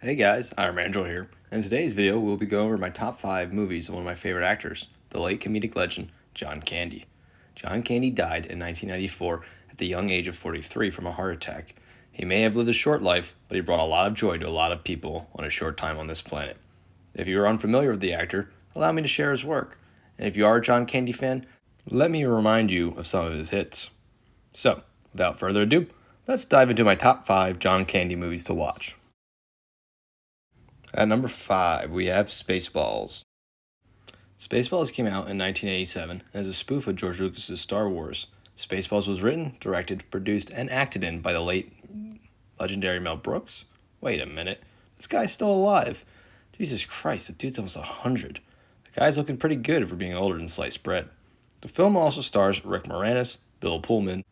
Hey guys, I'm Angel here. In today's video, we'll be going over my top 5 movies of one of my favorite actors, the late comedic legend, John Candy. John Candy died in 1994 at the young age of 43 from a heart attack. He may have lived a short life, but he brought a lot of joy to a lot of people on his short time on this planet. If you are unfamiliar with the actor, allow me to share his work. And if you are a John Candy fan, let me remind you of some of his hits. So, without further ado, let's dive into my top 5 John Candy movies to watch. At number 5, we have Spaceballs. Spaceballs came out in 1987 as a spoof of George Lucas's Star Wars. Spaceballs was written, directed, produced, and acted in by the late legendary Mel Brooks. Wait a minute, this guy's still alive. Jesus Christ, the dude's almost 100. The guy's looking pretty good for being older than sliced bread. The film also stars Rick Moranis, Bill Pullman,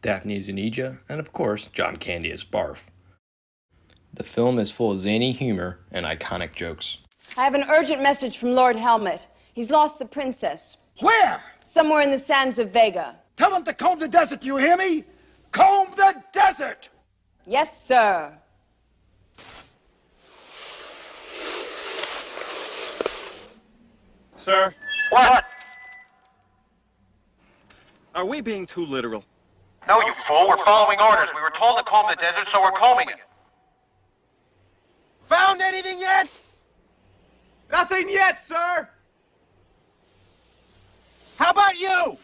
Daphne Zuniga, and of course, John Candy as Barf. The film is full of zany humor and iconic jokes. I have an urgent message from Lord Helmet. He's lost the princess. Where? Somewhere in the sands of Vega. Tell him to comb the desert, do you hear me? Comb the desert! Yes, sir. Sir? What? Are we being too literal? No, you fool. We're following orders. We were told to comb the desert, so we're combing it. Found anything yet? Nothing yet, sir. How about you?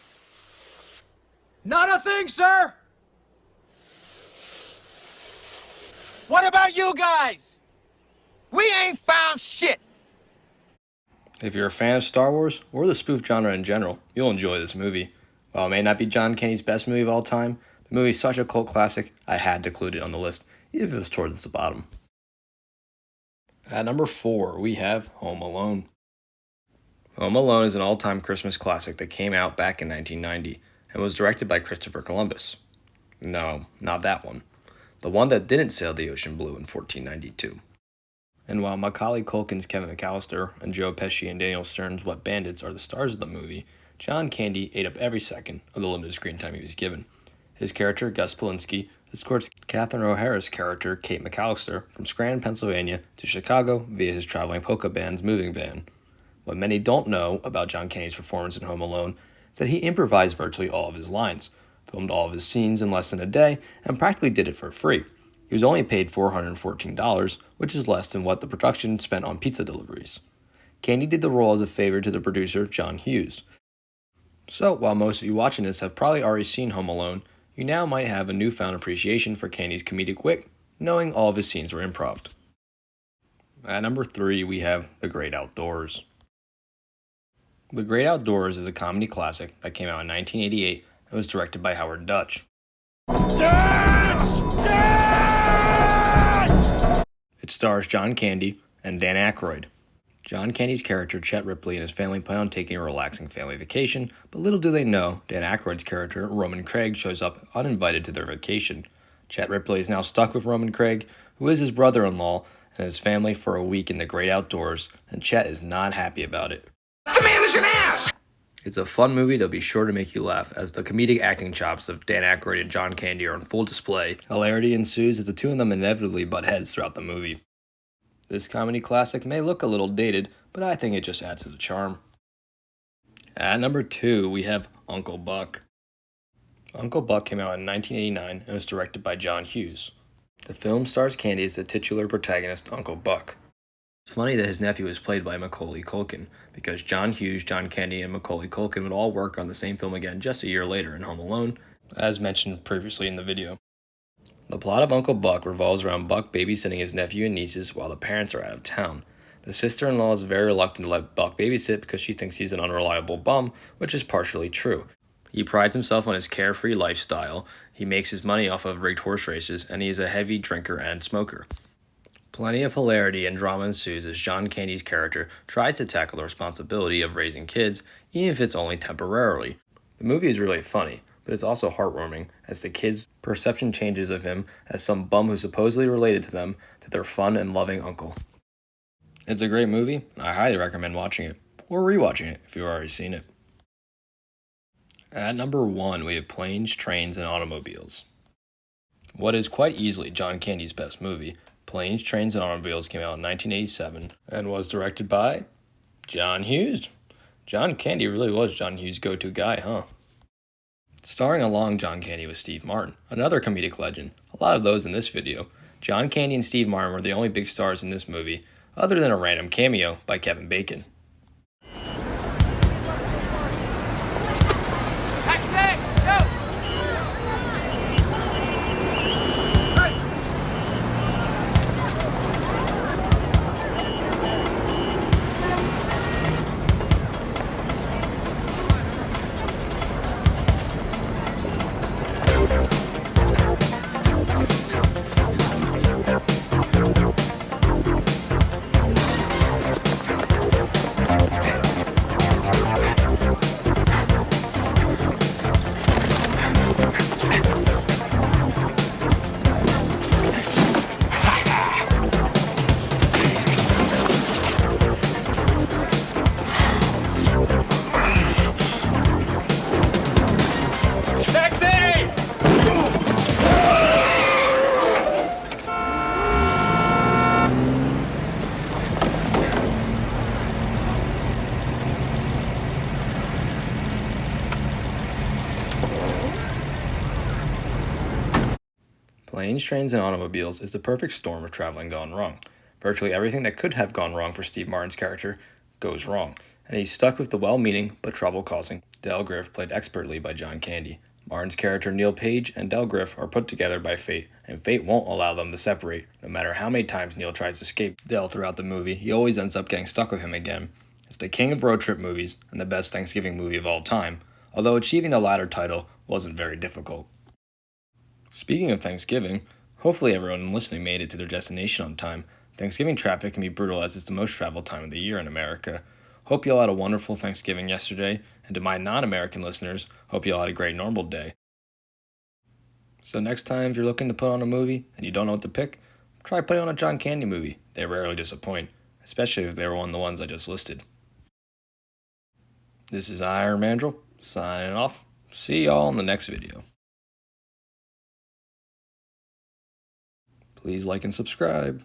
Not a thing, sir. What about you guys? We ain't found shit. If you're a fan of Star Wars, or the spoof genre in general, you'll enjoy this movie. While it may not be John Candy's best movie of all time, the movie is such a cult classic, I had to include it on the list, even if it was towards the bottom. At number 4, we have Home Alone. Home Alone is an all-time Christmas classic that came out back in 1990 and was directed by Christopher Columbus. No, not that one. The one that didn't sail the ocean blue in 1492. And while Macaulay Culkin's Kevin McAllister and Joe Pesci and Daniel Stern's Wet Bandits are the stars of the movie, John Candy ate up every second of the limited screen time he was given. His character, Gus Polinski, escorts Catherine O'Hara's character, Kate McAllister, from Scranton, Pennsylvania to Chicago via his traveling polka band's moving van. What many don't know about John Candy's performance in Home Alone is that he improvised virtually all of his lines, filmed all of his scenes in less than a day, and practically did it for free. He was only paid $414, which is less than what the production spent on pizza deliveries. Candy did the role as a favor to the producer, John Hughes. So, while most of you watching this have probably already seen Home Alone, you now might have a newfound appreciation for Candy's comedic wit, knowing all of his scenes were improv. At number 3, we have The Great Outdoors. The Great Outdoors is a comedy classic that came out in 1988 and was directed by Howard Dutch. Dance! Dance! It stars John Candy and Dan Aykroyd. John Candy's character, Chet Ripley, and his family plan on taking a relaxing family vacation, but little do they know, Dan Aykroyd's character, Roman Craig, shows up uninvited to their vacation. Chet Ripley is now stuck with Roman Craig, who is his brother-in-law, and his family for a week in the great outdoors, and Chet is not happy about it. The man is an ass! It's a fun movie that'll be sure to make you laugh, as the comedic acting chops of Dan Aykroyd and John Candy are on full display. Hilarity ensues as the two of them inevitably butt heads throughout the movie. This comedy classic may look a little dated, but I think it just adds to the charm. At number 2, we have Uncle Buck. Uncle Buck came out in 1989 and was directed by John Hughes. The film stars Candy as the titular protagonist, Uncle Buck. It's funny that his nephew is played by Macaulay Culkin, because John Hughes, John Candy, and Macaulay Culkin would all work on the same film again just a year later in Home Alone, as mentioned previously in the video. The plot of Uncle Buck revolves around Buck babysitting his nephew and nieces while the parents are out of town. The sister-in-law is very reluctant to let Buck babysit because she thinks he's an unreliable bum, which is partially true. He prides himself on his carefree lifestyle, he makes his money off of rigged horse races, and he is a heavy drinker and smoker. Plenty of hilarity and drama ensues as John Candy's character tries to tackle the responsibility of raising kids, even if it's only temporarily. The movie is really funny, but it's also heartwarming as the kids' perception changes of him as some bum who's supposedly related to them to their fun and loving uncle. It's a great movie, and I highly recommend watching it, or rewatching it if you've already seen it. At number 1, we have Planes, Trains, and Automobiles. What is quite easily John Candy's best movie, Planes, Trains, and Automobiles came out in 1987 and was directed by John Hughes. John Candy really was John Hughes' go-to guy, huh? Starring along John Candy was Steve Martin, another comedic legend. A lot of those in this video. John Candy and Steve Martin were the only big stars in this movie, other than a random cameo by Kevin Bacon. Planes, Trains, and Automobiles is the perfect storm of traveling gone wrong. Virtually everything that could have gone wrong for Steve Martin's character goes wrong, and he's stuck with the well-meaning but trouble-causing Del Griff, played expertly by John Candy. Martin's character Neil Page and Del Griff are put together by fate, and fate won't allow them to separate. No matter how many times Neil tries to escape Del throughout the movie, he always ends up getting stuck with him again. It's the king of road trip movies and the best Thanksgiving movie of all time, although achieving the latter title wasn't very difficult. Speaking of Thanksgiving, hopefully everyone listening made it to their destination on time. Thanksgiving traffic can be brutal as it's the most traveled time of the year in America. Hope you all had a wonderful Thanksgiving yesterday, and to my non-American listeners, hope you all had a great normal day. So next time if you're looking to put on a movie and you don't know what to pick, try putting on a John Candy movie. They rarely disappoint, especially if they were one of the ones I just listed. This is Iron Mandrill, signing off. See y'all in the next video. Please like and subscribe.